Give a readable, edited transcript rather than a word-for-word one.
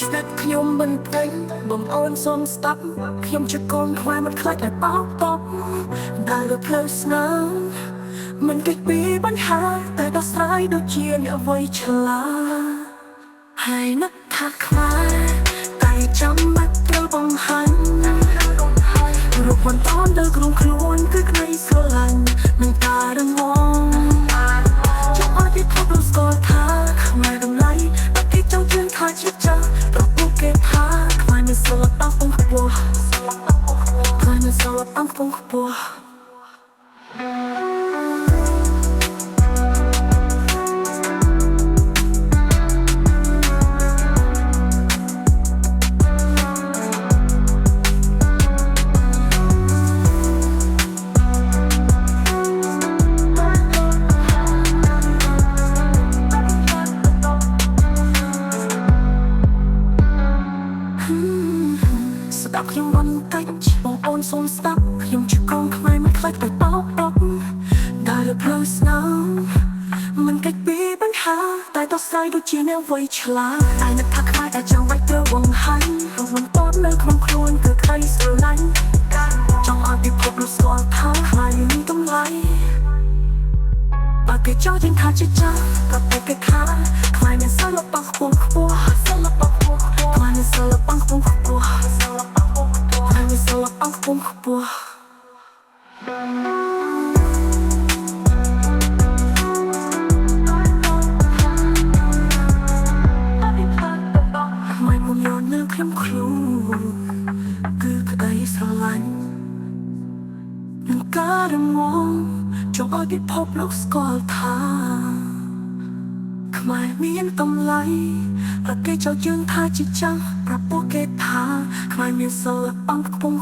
Snap ខ្ញុំមិនព្រេងបងអូនសូមស្ដាប់ខ្ញុំជាកូនខ្មែរមិនខ្លាចតែបោកតប់ដែលលើផ្លូវស្នេហ៍មិនគេចពីបញ្ហាតែដោះស្រាយដូចជាអ្នកអ្វីឆ្លាតហើយនឹកថាខ្មែរតែចាំបាច់ត្រូវបង្ហាញរូបបន្តដល់ក្រុមខ្លួនគឺក្តីស្រឡាញ់នឹងការរងងចង់ឲ្យពិភពលោកស្គាល់ថាខ្មែរតម្លៃតែគេចង់ជឿនថាជាចាស់ប្រពុកគេថាខ្មែរមានសិល្បៈពងខ្ពស់ខ្មែរមានសិល្បៈពងខ្ពស់ស្ដាប់ខ្ញុំបន្តិចបងអូនសូមស្ដាប់ខ្ញុំជាកូនខ្មែរមិនខ្លាចតែបោកតប់ដែលលើផ្លូវស្នេហ៍មិនកិច្ចពីបញ្ហាតែដោះស្រាយដូចជាអ្នកវ័យឆ្លាតតែនឹកថាខ្មែរតែចង់បាច់ត្រូវបង្ហាញរវល់តតនៅក្នុងខ្លួនគឺក្តីស្រឡាញ់ចង់ឲ្យពិភពលោកស្គាល់ថាខ្មែរមានតម្លៃបើគេចោទយើងថាជាចាស់ក៏តែគេថាខ្មែរមានសិល្បៈខ្ពស់ខ្ពស់សិល្បៈខ្ពស់ខ្មែរមានសិល្បៈខ្ពស់ខ្ពស់ខ្មែរមានសិល្បៈខ្ពស់ខ្ពស់ខ្មែរមុំយកនៅខ្ញុំខ្លួនគឺក្តីស្រឡាញ់នឹងការរងងចង់ឲ្យពិភពលោកស្គាល់ថាខ្មែរមានតម្លៃតែគេចោទយើងថាជាចាស់ប្រាប់ពួកគេថាខ្មែរមានសិល្បៈខ្ពង់